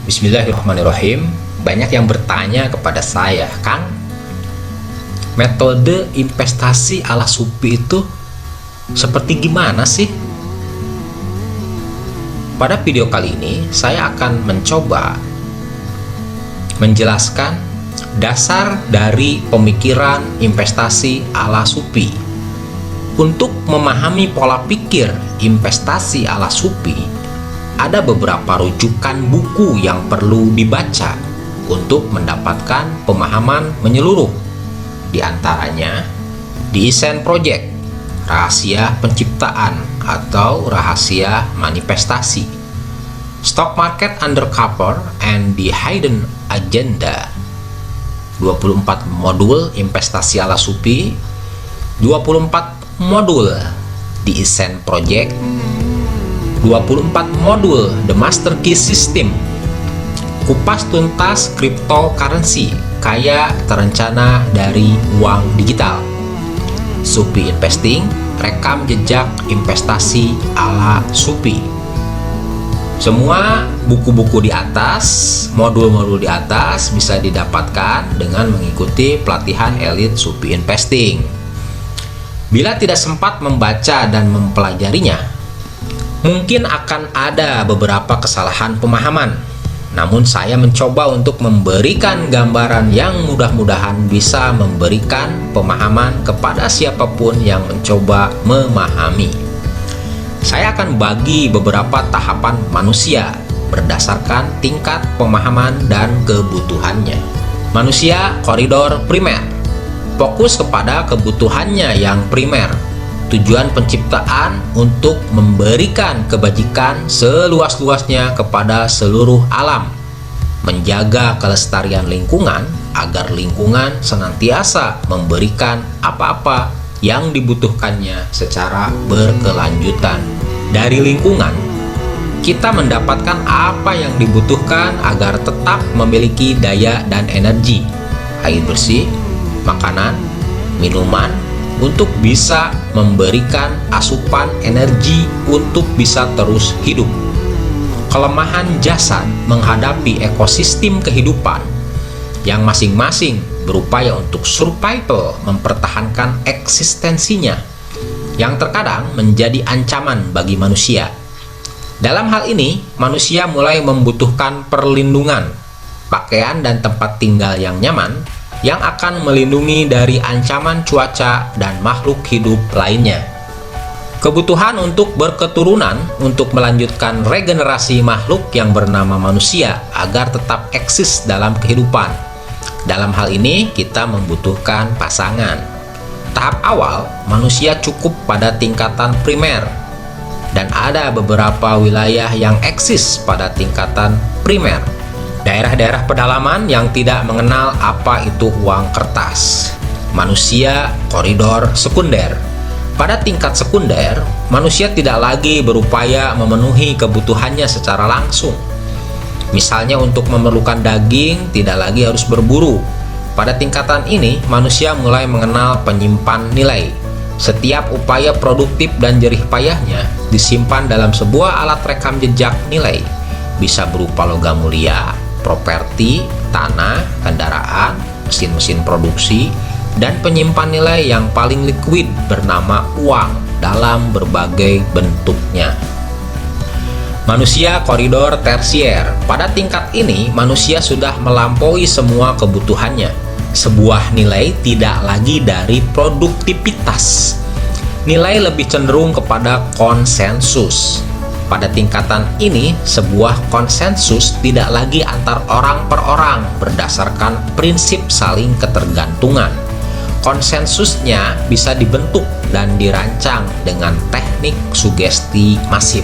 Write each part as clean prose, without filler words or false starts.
Bismillahirrahmanirrahim. Banyak yang bertanya kepada saya, Kang, metode investasi ala SUPI itu seperti gimana sih? Pada video kali ini, saya akan mencoba menjelaskan dasar dari pemikiran investasi ala SUPI. Untuk memahami pola pikir investasi ala SUPI, ada beberapa rujukan buku yang perlu dibaca untuk mendapatkan pemahaman menyeluruh. Di antaranya, The Essence Project, Rahasia Penciptaan atau Rahasia Manifestasi, Stock Market Undercover and the Hidden Agenda, 24 modul investasi ala SUPI, 24 modul The Essence Project, 24 modul The Master Key System, kupas tuntas cryptocurrency, kaya terencana dari uang digital, SUPI Investing, rekam jejak investasi ala SUPI. Semua buku-buku di atas, modul-modul di atas bisa didapatkan dengan mengikuti pelatihan elit SUPI Investing. Bila tidak sempat membaca dan mempelajarinya, mungkin akan ada beberapa kesalahan pemahaman. Namun saya mencoba untuk memberikan gambaran yang mudah-mudahan bisa memberikan pemahaman kepada siapapun yang mencoba memahami. Saya akan bagi beberapa tahapan manusia berdasarkan tingkat pemahaman dan kebutuhannya. Manusia koridor primer, fokus kepada kebutuhannya yang primer. Tujuan penciptaan untuk memberikan kebajikan seluas-luasnya kepada seluruh alam, menjaga kelestarian lingkungan agar lingkungan senantiasa memberikan apa-apa yang dibutuhkannya secara berkelanjutan. Dari lingkungan, kita mendapatkan apa yang dibutuhkan agar tetap memiliki daya dan energi, air bersih, makanan, minuman, untuk bisa memberikan asupan energi untuk bisa terus hidup. Kelemahan jasad menghadapi ekosistem kehidupan yang masing-masing berupaya untuk survival, mempertahankan eksistensinya, yang terkadang menjadi ancaman bagi manusia. Dalam hal ini, manusia mulai membutuhkan perlindungan, pakaian dan tempat tinggal yang nyaman, yang akan melindungi dari ancaman cuaca dan makhluk hidup lainnya. Kebutuhan untuk berketurunan untuk melanjutkan regenerasi makhluk yang bernama manusia agar tetap eksis dalam kehidupan. Dalam hal ini, kita membutuhkan pasangan. Tahap awal, manusia cukup pada tingkatan primer, dan ada beberapa wilayah yang eksis pada tingkatan primer. Daerah-daerah pedalaman yang tidak mengenal apa itu uang kertas. Manusia koridor sekunder. Pada tingkat sekunder, manusia tidak lagi berupaya memenuhi kebutuhannya secara langsung. Misalnya untuk memerlukan daging, tidak lagi harus berburu. Pada tingkatan ini, manusia mulai mengenal penyimpan nilai. Setiap upaya produktif dan jerih payahnya disimpan dalam sebuah alat rekam jejak nilai. Bisa berupa logam mulia, properti, tanah, kendaraan, mesin-mesin produksi, dan penyimpan nilai yang paling liquid bernama uang dalam berbagai bentuknya. Manusia koridor tersier. Pada tingkat ini, manusia sudah melampaui semua kebutuhannya. Sebuah nilai tidak lagi dari produktivitas. Nilai lebih cenderung kepada konsensus. Pada tingkatan ini, sebuah konsensus tidak lagi antar orang per orang berdasarkan prinsip saling ketergantungan. Konsensusnya bisa dibentuk dan dirancang dengan teknik sugesti masif.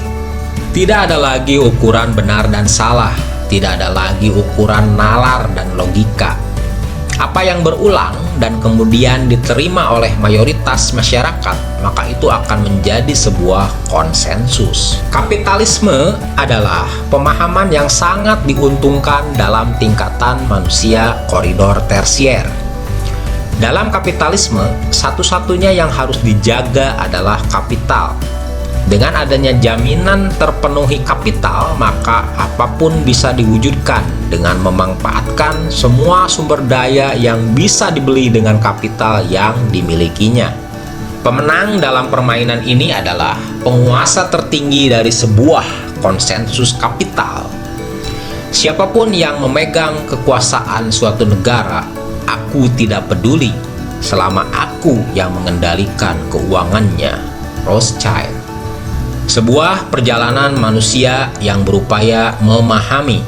Tidak ada lagi ukuran benar dan salah, tidak ada lagi ukuran nalar dan logika. Apa yang berulang dan kemudian diterima oleh mayoritas masyarakat, maka itu akan menjadi sebuah konsensus. Kapitalisme adalah pemahaman yang sangat diuntungkan dalam tingkatan manusia koridor tersier. Dalam kapitalisme, satu-satunya yang harus dijaga adalah kapital. Dengan adanya jaminan terpenuhi kapital, maka apapun bisa diwujudkan dengan memanfaatkan semua sumber daya yang bisa dibeli dengan kapital yang dimilikinya. Pemenang dalam permainan ini adalah penguasa tertinggi dari sebuah konsensus kapital. Siapapun yang memegang kekuasaan suatu negara, aku tidak peduli selama aku yang mengendalikan keuangannya. Rothschild. Sebuah perjalanan manusia yang berupaya memahami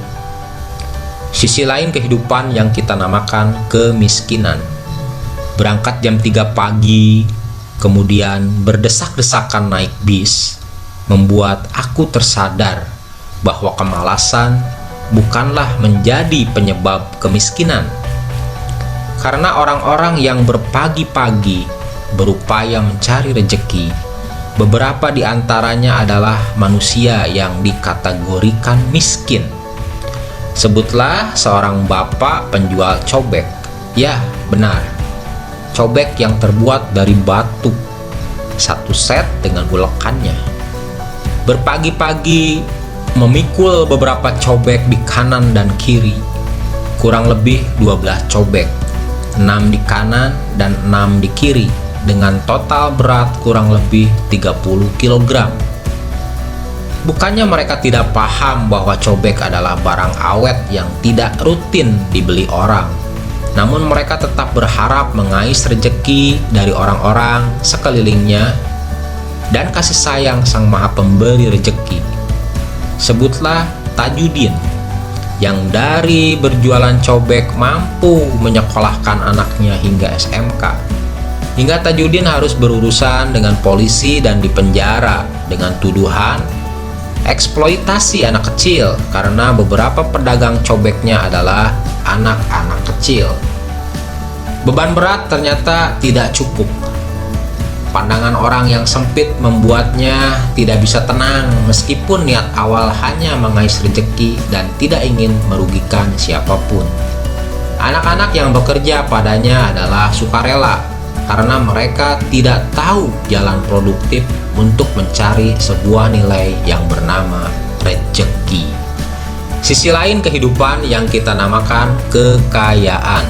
sisi lain kehidupan yang kita namakan kemiskinan. Berangkat jam 3 pagi, kemudian berdesak-desakan naik bis, membuat aku tersadar bahwa kemalasan bukanlah menjadi penyebab kemiskinan. Karena orang-orang yang berpagi-pagi berupaya mencari rejeki, beberapa di antaranya adalah manusia yang dikategorikan miskin. Sebutlah seorang bapak penjual cobek. Ya, benar. Cobek yang terbuat dari batu. Satu set dengan ulekannya. Berpagi-pagi memikul beberapa cobek di kanan dan kiri. Kurang lebih 12 cobek. 6 di kanan dan 6 di kiri. Dengan total berat kurang lebih 30 kg. Bukannya mereka tidak paham bahwa cobek adalah barang awet yang tidak rutin dibeli orang, namun mereka tetap berharap mengais rejeki dari orang-orang sekelilingnya dan kasih sayang Sang Maha Pemberi rejeki. Sebutlah Tajudin, yang dari berjualan cobek mampu menyekolahkan anaknya hingga SMK. Hingga Tajudin harus berurusan dengan polisi dan dipenjara dengan tuduhan eksploitasi anak kecil karena beberapa pedagang cobeknya adalah anak-anak kecil. Beban berat ternyata tidak cukup. Pandangan orang yang sempit membuatnya tidak bisa tenang meskipun niat awal hanya mengais rejeki dan tidak ingin merugikan siapapun. Anak-anak yang bekerja padanya adalah sukarela, karena mereka tidak tahu jalan produktif untuk mencari sebuah nilai yang bernama rejeki. Sisi lain kehidupan yang kita namakan kekayaan.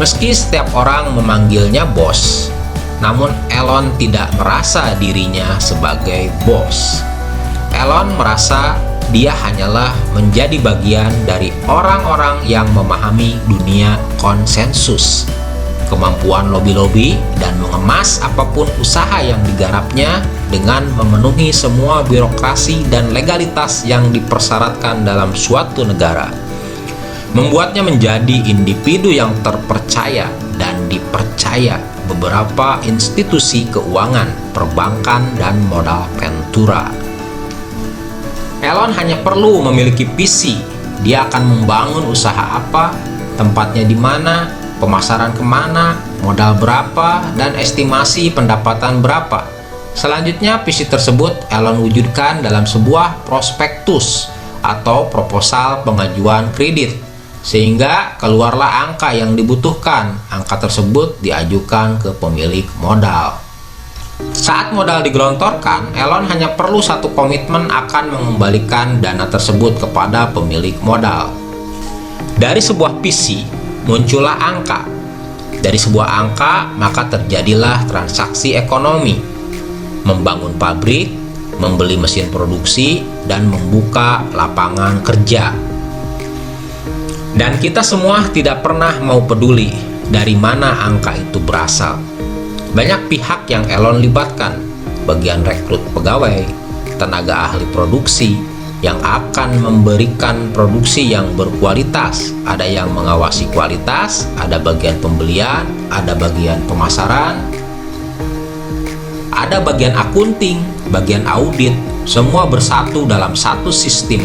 Meski setiap orang memanggilnya bos, namun Elon tidak merasa dirinya sebagai bos. Elon merasa dia hanyalah menjadi bagian dari orang-orang yang memahami dunia konsensus. Kemampuan lobi-lobi dan mengemas apapun usaha yang digarapnya dengan memenuhi semua birokrasi dan legalitas yang dipersyaratkan dalam suatu negara, membuatnya menjadi individu yang terpercaya dan dipercaya beberapa institusi keuangan, perbankan, dan modal ventura. Elon hanya perlu memiliki visi. Dia akan membangun usaha apa, tempatnya di mana, pemasaran kemana, modal berapa, dan estimasi pendapatan berapa. Selanjutnya, visi tersebut Elon wujudkan dalam sebuah prospektus atau proposal pengajuan kredit, sehingga keluarlah angka yang dibutuhkan. Angka tersebut diajukan ke pemilik modal. Saat modal digelontorkan, Elon hanya perlu satu komitmen akan mengembalikan dana tersebut kepada pemilik modal. Dari sebuah visi muncullah angka. Dari sebuah angka, maka terjadilah transaksi ekonomi. Membangun pabrik, membeli mesin produksi, dan membuka lapangan kerja. Dan kita semua tidak pernah mau peduli dari mana angka itu berasal. Banyak pihak yang Elon libatkan, bagian rekrut pegawai, tenaga ahli produksi, yang akan memberikan produksi yang berkualitas. Ada yang mengawasi kualitas, ada bagian pembelian, ada bagian pemasaran, ada bagian akunting, bagian audit. Semua bersatu dalam satu sistem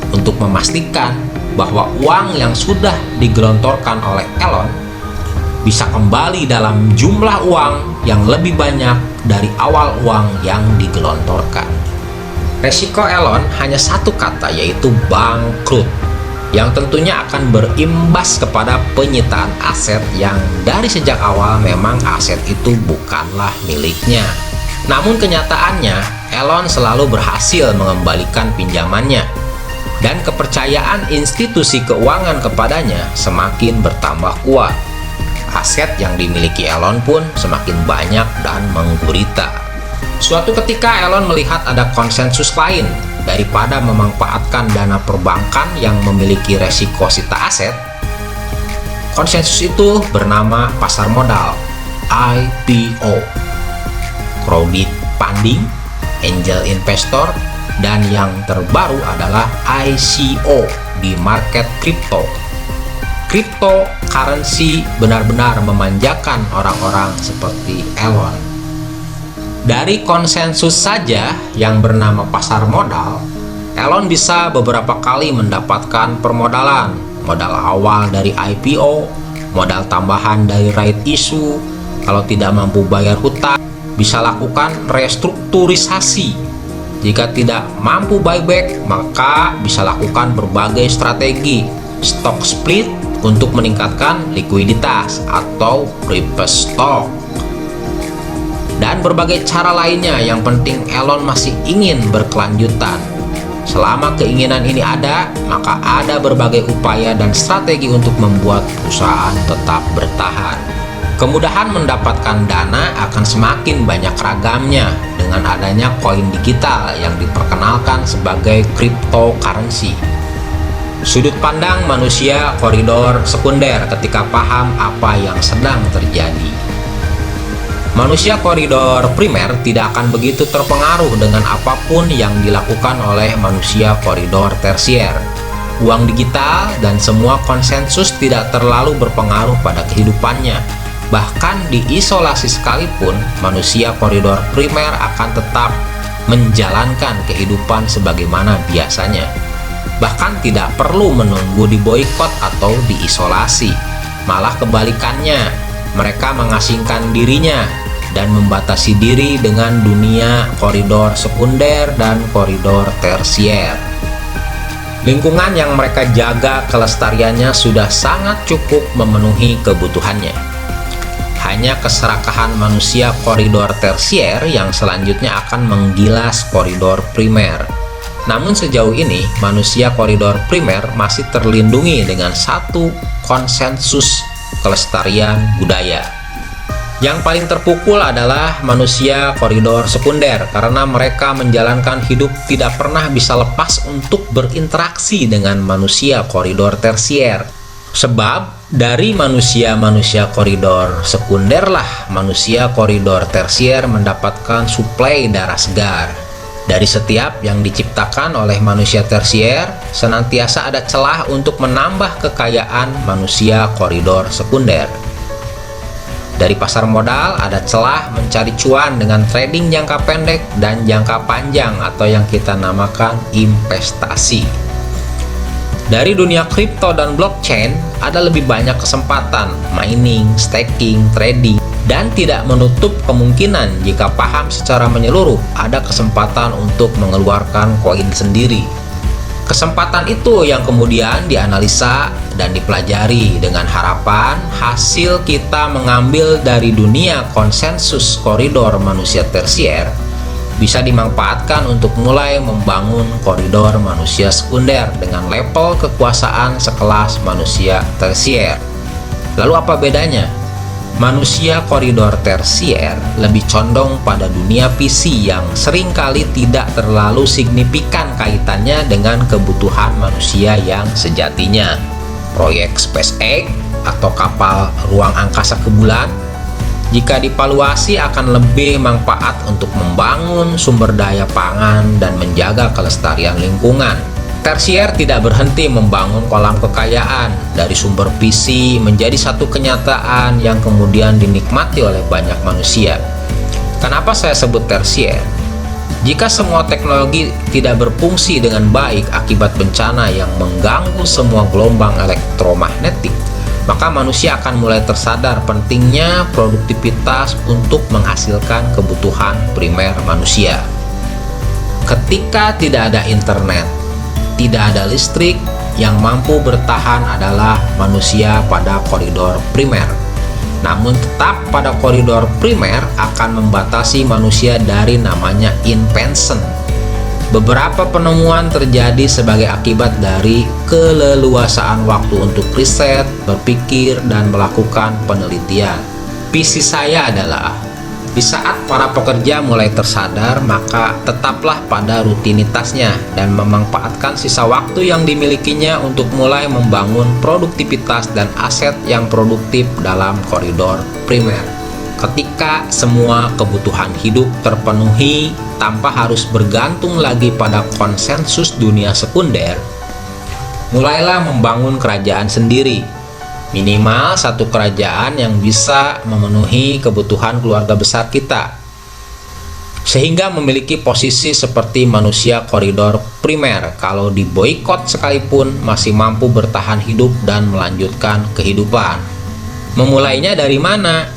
untuk memastikan bahwa uang yang sudah digelontorkan oleh Elon bisa kembali dalam jumlah uang yang lebih banyak dari awal uang yang digelontorkan. Resiko Elon hanya satu kata, yaitu bangkrut, yang tentunya akan berimbas kepada penyitaan aset yang dari sejak awal memang aset itu bukanlah miliknya. Namun kenyataannya, Elon selalu berhasil mengembalikan pinjamannya, dan kepercayaan institusi keuangan kepadanya semakin bertambah kuat. Aset yang dimiliki Elon pun semakin banyak dan menggurita. Suatu ketika Elon melihat ada konsensus lain daripada memanfaatkan dana perbankan yang memiliki resiko sita aset. Konsensus itu bernama pasar modal, IPO, crowdfunding, angel investor, dan yang terbaru adalah ICO di market kripto. Cryptocurrency benar-benar memanjakan orang-orang seperti Elon. Dari konsensus saja yang bernama pasar modal, Elon bisa beberapa kali mendapatkan permodalan, modal awal dari IPO, modal tambahan dari right issue, kalau tidak mampu bayar hutang, bisa lakukan restrukturisasi. Jika tidak mampu buyback, maka bisa lakukan berbagai strategi, stock split untuk meningkatkan likuiditas atau reverse stock, dan berbagai cara lainnya. Yang penting Elon masih ingin berkelanjutan. Selama keinginan ini ada, maka ada berbagai upaya dan strategi untuk membuat perusahaan tetap bertahan. Kemudahan mendapatkan dana akan semakin banyak ragamnya dengan adanya koin digital yang diperkenalkan sebagai cryptocurrency. Sudut pandang manusia koridor sekunder ketika paham apa yang sedang terjadi. Manusia koridor primer tidak akan begitu terpengaruh dengan apapun yang dilakukan oleh manusia koridor tersier. Uang digital dan semua konsensus tidak terlalu berpengaruh pada kehidupannya. Bahkan diisolasi sekalipun, manusia koridor primer akan tetap menjalankan kehidupan sebagaimana biasanya. Bahkan tidak perlu menunggu diboikot atau diisolasi. Malah kebalikannya, mereka mengasingkan dirinya dan membatasi diri dengan dunia koridor sekunder dan koridor tersier. Lingkungan yang mereka jaga kelestariannya sudah sangat cukup memenuhi kebutuhannya. Hanya keserakahan manusia koridor tersier yang selanjutnya akan menggilas koridor primer. Namun sejauh ini, manusia koridor primer masih terlindungi dengan satu konsensus kelestarian budaya. Yang paling terpukul adalah manusia koridor sekunder karena mereka menjalankan hidup tidak pernah bisa lepas untuk berinteraksi dengan manusia koridor tersier. Sebab dari manusia koridor sekunder lah manusia koridor tersier mendapatkan suplai darah segar. Dari setiap yang diciptakan oleh manusia tersier, senantiasa ada celah untuk menambah kekayaan manusia koridor sekunder. Dari pasar modal ada celah mencari cuan dengan trading jangka pendek dan jangka panjang atau yang kita namakan investasi. Dari dunia kripto dan blockchain ada lebih banyak kesempatan mining, staking, trading, dan tidak menutup kemungkinan jika paham secara menyeluruh ada kesempatan untuk mengeluarkan koin sendiri. Kesempatan itu yang kemudian dianalisa dan dipelajari dengan harapan hasil kita mengambil dari dunia konsensus koridor manusia tersier bisa dimanfaatkan untuk mulai membangun koridor manusia sekunder dengan level kekuasaan sekelas manusia tersier. Lalu apa bedanya? Manusia koridor tersier lebih condong pada dunia PC yang seringkali tidak terlalu signifikan kaitannya dengan kebutuhan manusia yang sejatinya. Proyek SpaceX atau kapal ruang angkasa ke bulan, jika divaluasi akan lebih manfaat untuk membangun sumber daya pangan dan menjaga kelestarian lingkungan. Tersier tidak berhenti membangun kolam kekayaan dari sumber PC menjadi satu kenyataan yang kemudian dinikmati oleh banyak manusia. Kenapa saya sebut tersier? Jika semua teknologi tidak berfungsi dengan baik akibat bencana yang mengganggu semua gelombang elektromagnetik, maka manusia akan mulai tersadar pentingnya produktivitas untuk menghasilkan kebutuhan primer manusia. Ketika tidak ada internet, tidak ada listrik, yang mampu bertahan adalah manusia pada koridor primer. namun tetap pada koridor primer akan membatasi manusia dari namanya invention. Beberapa penemuan terjadi sebagai akibat dari keleluasaan waktu untuk riset, berpikir, dan melakukan penelitian. Visi saya adalah, di saat para pekerja mulai tersadar, maka tetaplah pada rutinitasnya dan memanfaatkan sisa waktu yang dimilikinya untuk mulai membangun produktivitas dan aset yang produktif dalam koridor primer. Ketika semua kebutuhan hidup terpenuhi tanpa harus bergantung lagi pada konsensus dunia sekunder, mulailah membangun kerajaan sendiri. Minimal satu kerajaan yang bisa memenuhi kebutuhan keluarga besar kita, sehingga memiliki posisi seperti manusia koridor primer. Kalau diboikot sekalipun masih mampu bertahan hidup dan melanjutkan kehidupan. Memulainya dari mana?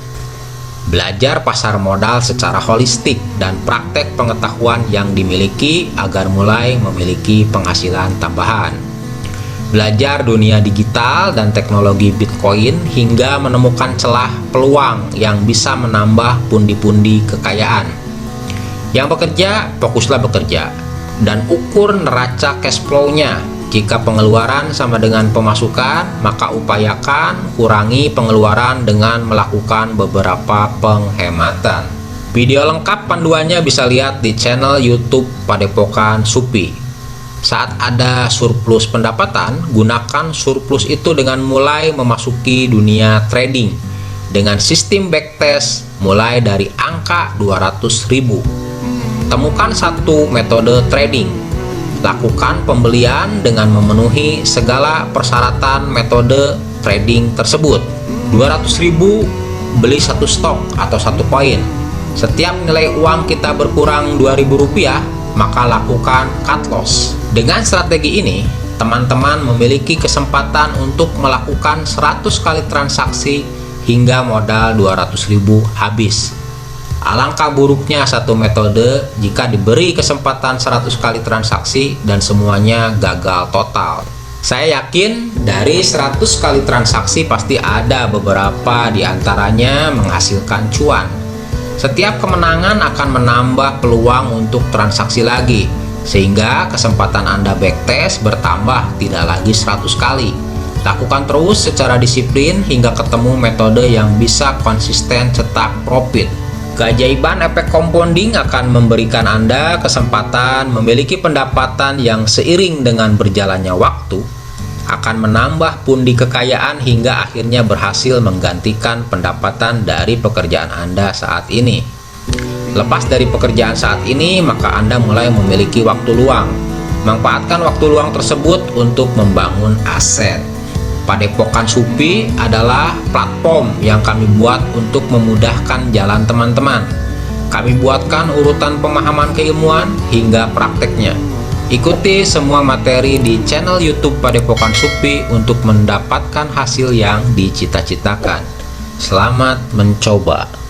Belajar pasar modal secara holistik dan praktek pengetahuan yang dimiliki agar mulai memiliki penghasilan tambahan. Belajar dunia digital dan teknologi Bitcoin hingga menemukan celah peluang yang bisa menambah pundi-pundi kekayaan. Yang bekerja, fokuslah bekerja dan ukur neraca cash flow-nya. Jika pengeluaran sama dengan pemasukan, maka upayakan kurangi pengeluaran dengan melakukan beberapa penghematan. Video lengkap panduannya bisa lihat di channel YouTube Padepokan Suppi. Saat ada surplus pendapatan, gunakan surplus itu dengan mulai memasuki dunia trading dengan sistem backtest mulai dari angka 200.000. Temukan satu metode trading. Lakukan pembelian dengan memenuhi segala persyaratan metode trading tersebut. 200.000 beli satu stok atau satu koin. Setiap nilai uang kita berkurang Rp2.000, maka lakukan cut loss. Dengan strategi ini, teman-teman memiliki kesempatan untuk melakukan 100 kali transaksi hingga modal 200.000 habis. Alangkah buruknya satu metode jika diberi kesempatan 100 kali transaksi dan semuanya gagal total. Saya yakin dari 100 kali transaksi pasti ada beberapa di antaranya menghasilkan cuan. Setiap kemenangan akan menambah peluang untuk transaksi lagi, sehingga kesempatan Anda backtest bertambah tidak lagi 100 kali. Lakukan terus secara disiplin hingga ketemu metode yang bisa konsisten cetak profit. Keajaiban efek compounding akan memberikan Anda kesempatan memiliki pendapatan yang seiring dengan berjalannya waktu akan menambah pundi kekayaan hingga akhirnya berhasil menggantikan pendapatan dari pekerjaan Anda saat ini. Lepas dari pekerjaan saat ini, maka Anda mulai memiliki waktu luang. Manfaatkan waktu luang tersebut untuk membangun aset. Padepokan Suppi adalah platform yang kami buat untuk memudahkan jalan teman-teman. Kami buatkan urutan pemahaman keilmuan hingga prakteknya. Ikuti semua materi di channel YouTube Padepokan Suppi untuk mendapatkan hasil yang dicita-citakan. Selamat mencoba.